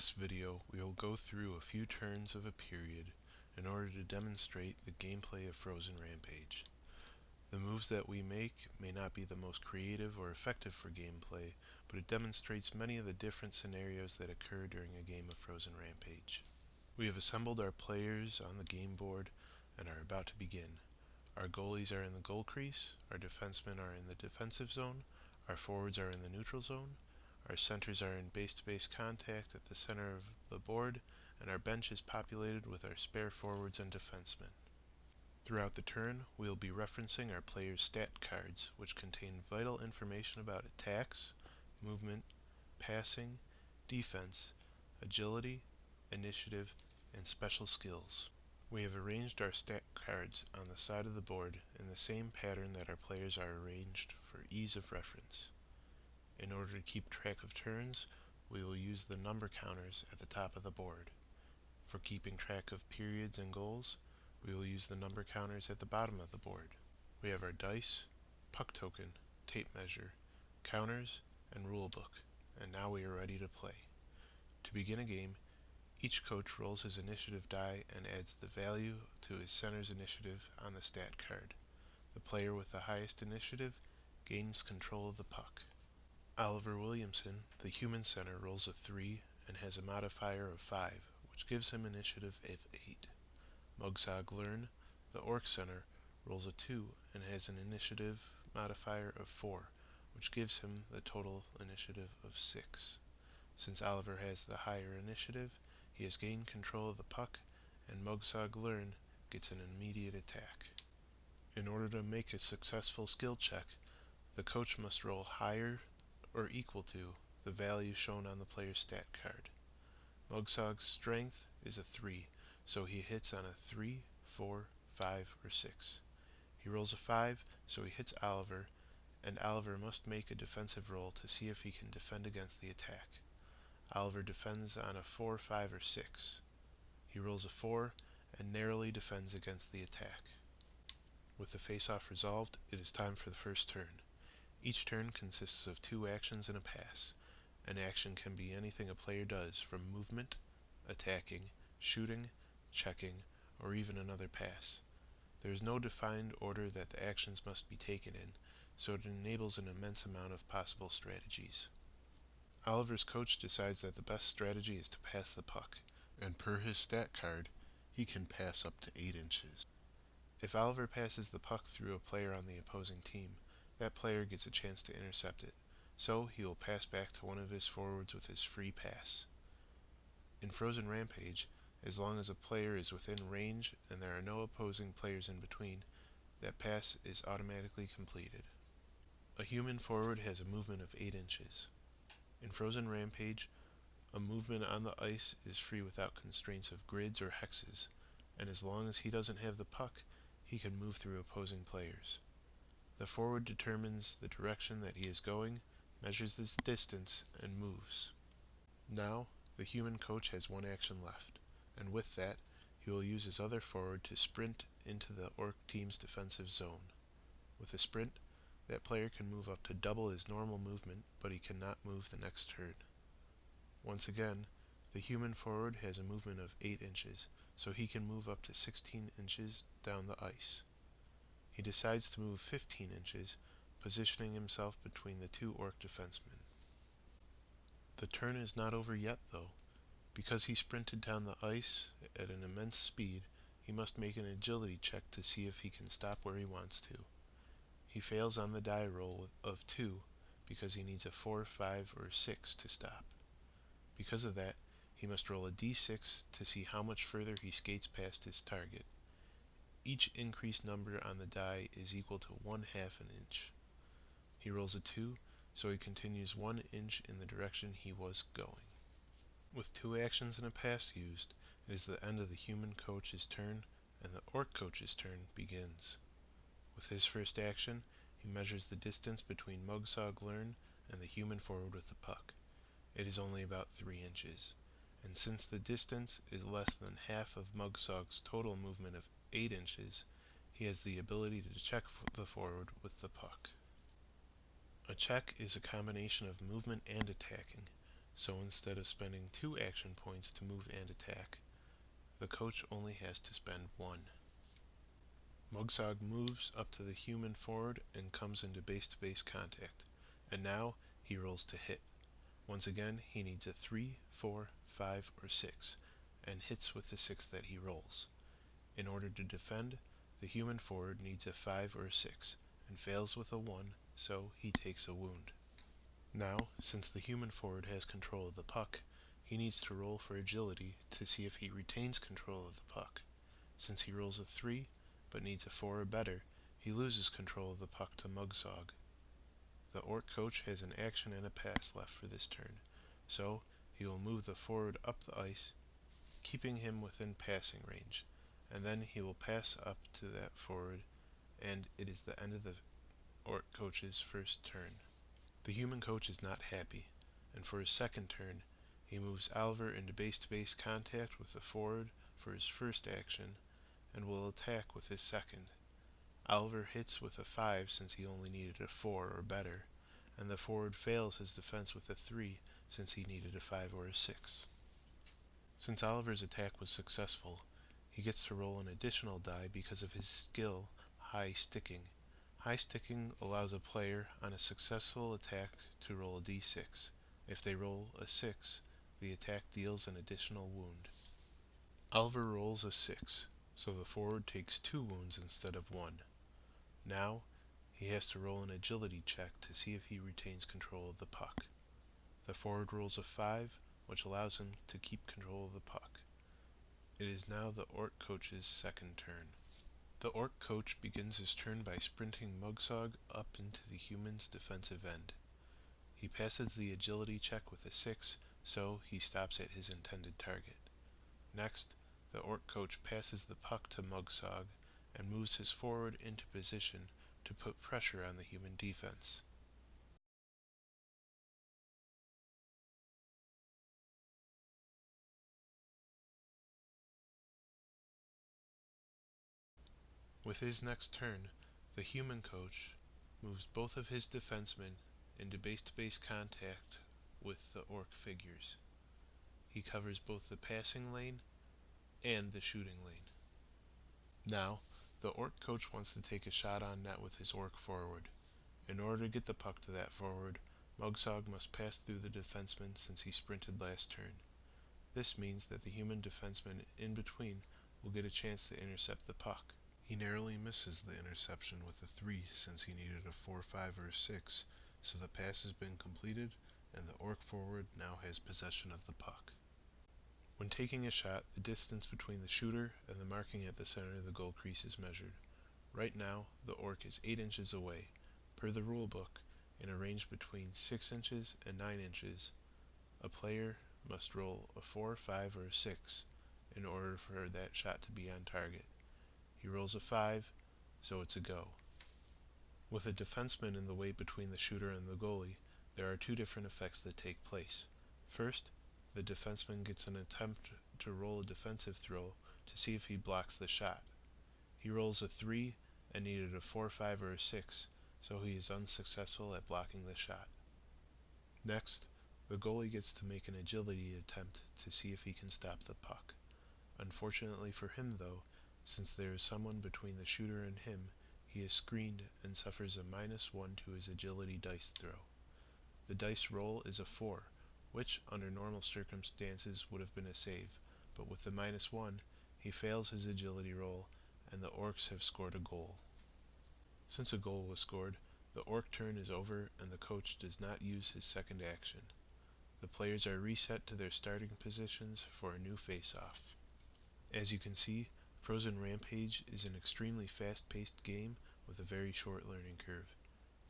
this video, we will go through a few turns of a period in order to demonstrate the gameplay of Frozen Rampage. The moves that we make may not be the most creative or effective for gameplay, but it demonstrates many of the different scenarios that occur during a game of Frozen Rampage. We have assembled our players on the game board and are about to begin. Our goalies are in the goal crease, our defensemen are in the defensive zone, our forwards are in the neutral zone, our centers are in base-to-base contact at the center of the board, and our bench is populated with our spare forwards and defensemen. Throughout the turn, we will be referencing our players' stat cards, which contain vital information about attacks, movement, passing, defense, agility, initiative, and special skills. We have arranged our stat cards on the side of the board in the same pattern that our players are arranged for ease of reference. In order to keep track of turns, we will use the number counters at the top of the board. For keeping track of periods and goals, we will use the number counters at the bottom of the board. We have our dice, puck token, tape measure, counters, and rulebook, and now we are ready to play. To begin a game, each coach rolls his initiative die and adds the value to his center's initiative on the stat card. The player with the highest initiative gains control of the puck. Oliver Williamson, the human center, rolls a 3 and has a modifier of 5, which gives him initiative of 8. Mugsog Learn, the orc center, rolls a 2 and has an initiative modifier of 4, which gives him the total initiative of 6. Since Oliver has the higher initiative, he has gained control of the puck, and Mugsog Learn gets an immediate attack. In order to make a successful skill check, the coach must roll higher or equal to the value shown on the player's stat card. Mugsog's strength is a 3, so he hits on a 3, 4, 5, or 6. He rolls a 5, so he hits Oliver, and Oliver must make a defensive roll to see if he can defend against the attack. Oliver defends on a 4, 5, or 6. He rolls a 4 and narrowly defends against the attack. With the face-off resolved, it is time for the first turn. Each turn consists of 2 actions and a pass. An action can be anything a player does, from movement, attacking, shooting, checking, or even another pass. There is no defined order that the actions must be taken in, so it enables an immense amount of possible strategies. Oliver's coach decides that the best strategy is to pass the puck, and per his stat card, he can pass up to 8 inches. If Oliver passes the puck through a player on the opposing team, that player gets a chance to intercept it, so he will pass back to one of his forwards with his free pass. In Frozen Rampage, as long as a player is within range and there are no opposing players in between, that pass is automatically completed. A human forward has a movement of 8 inches. In Frozen Rampage, a movement on the ice is free without constraints of grids or hexes, and as long as he doesn't have the puck, he can move through opposing players. The forward determines the direction that he is going, measures this distance, and moves. Now, the human coach has 1 action left, and with that, he will use his other forward to sprint into the orc team's defensive zone. With a sprint, that player can move up to double his normal movement, but he cannot move the next turn. Once again, the human forward has a movement of 8 inches, so he can move up to 16 inches down the ice. He decides to move 15 inches, positioning himself between the 2 orc defensemen. The turn is not over yet, though. Because he sprinted down the ice at an immense speed, he must make an agility check to see if he can stop where he wants to. He fails on the die roll of 2 because he needs a 4, 5, or 6 to stop. Because of that, he must roll a d6 to see how much further he skates past his target. Each increased number on the die is equal to 1/2 an inch. He rolls a 2, so he continues 1 inch in the direction he was going. With 2 actions and a pass used, it is the end of the human coach's turn, and the orc coach's turn begins. With his first action, he measures the distance between Mugsog Learn and the human forward with the puck. It is only about 3 inches, and since the distance is less than half of Mugsog's total movement of 8 inches, he has the ability to check the forward with the puck. A check is a combination of movement and attacking. So instead of spending 2 action points to move and attack, the coach only has to spend 1. Mugsog moves up to the human forward and comes into base-to-base contact, and now he rolls to hit. Once again, he needs a 3, 4, 5, or 6, and hits with the 6 that he rolls. In order to defend, the human forward needs a 5 or a 6, and fails with a 1, so he takes a wound. Now, since the human forward has control of the puck, he needs to roll for agility to see if he retains control of the puck. Since he rolls a 3, but needs a 4 or better, he loses control of the puck to Mugsog. The Orc coach has an action and a pass left for this turn, so he will move the forward up the ice, keeping him within passing range, and then he will pass up to that forward, and it is the end of the Orc coach's first turn. The human coach is not happy, and for his second turn, he moves Oliver into base-to-base contact with the forward for his first action, and will attack with his second. Oliver hits with a 5 since he only needed a 4 or better, and the forward fails his defense with a 3 since he needed a 5 or a 6. Since Oliver's attack was successful, he gets to roll an additional die because of his skill, High Sticking. High Sticking allows a player on a successful attack to roll a d6. If they roll a 6, the attack deals an additional wound. Oliver rolls a 6, so the forward takes 2 wounds instead of 1. Now, he has to roll an agility check to see if he retains control of the puck. The forward rolls a 5, which allows him to keep control of the puck. It is now the Orc coach's second turn. The Orc coach begins his turn by sprinting Mugsog up into the human's defensive end. He passes the agility check with a 6, so he stops at his intended target. Next, the Orc coach passes the puck to Mugsog and moves his forward into position to put pressure on the human defense. With his next turn, the human coach moves both of his defensemen into base-to-base contact with the Orc figures. He covers both the passing lane and the shooting lane. Now, the Orc coach wants to take a shot on net with his Orc forward. In order to get the puck to that forward, Mugsog must pass through the defenseman since he sprinted last turn. This means that the human defenseman in between will get a chance to intercept the puck. He narrowly misses the interception with a 3 since he needed a 4, 5, or a 6, so the pass has been completed and the Orc forward now has possession of the puck. When taking a shot, the distance between the shooter and the marking at the center of the goal crease is measured. Right now, the Orc is 8 inches away. Per the rule book, in a range between 6 inches and 9 inches, a player must roll a 4, 5, or a 6 in order for that shot to be on target. He rolls a 5, so it's a go. With a defenseman in the way between the shooter and the goalie, there are 2 different effects that take place. First, the defenseman gets an attempt to roll a defensive throw to see if he blocks the shot. He rolls a 3 and needed a 4, 5, or a 6, so he is unsuccessful at blocking the shot. Next, the goalie gets to make an agility attempt to see if he can stop the puck. Unfortunately for him, though, since there is someone between the shooter and him, he is screened and suffers a -1 to his agility dice throw. The dice roll is a 4, which under normal circumstances would have been a save, but with the -1, he fails his agility roll, and the Orcs have scored a goal. Since a goal was scored, the Orc turn is over and the coach does not use his second action. The players are reset to their starting positions for a new face-off. As you can see, Frozen Rampage is an extremely fast-paced game with a very short learning curve.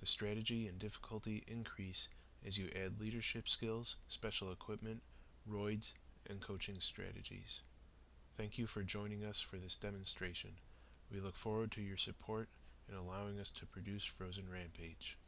The strategy and difficulty increase as you add leadership skills, special equipment, roids, and coaching strategies. Thank you for joining us for this demonstration. We look forward to your support in allowing us to produce Frozen Rampage.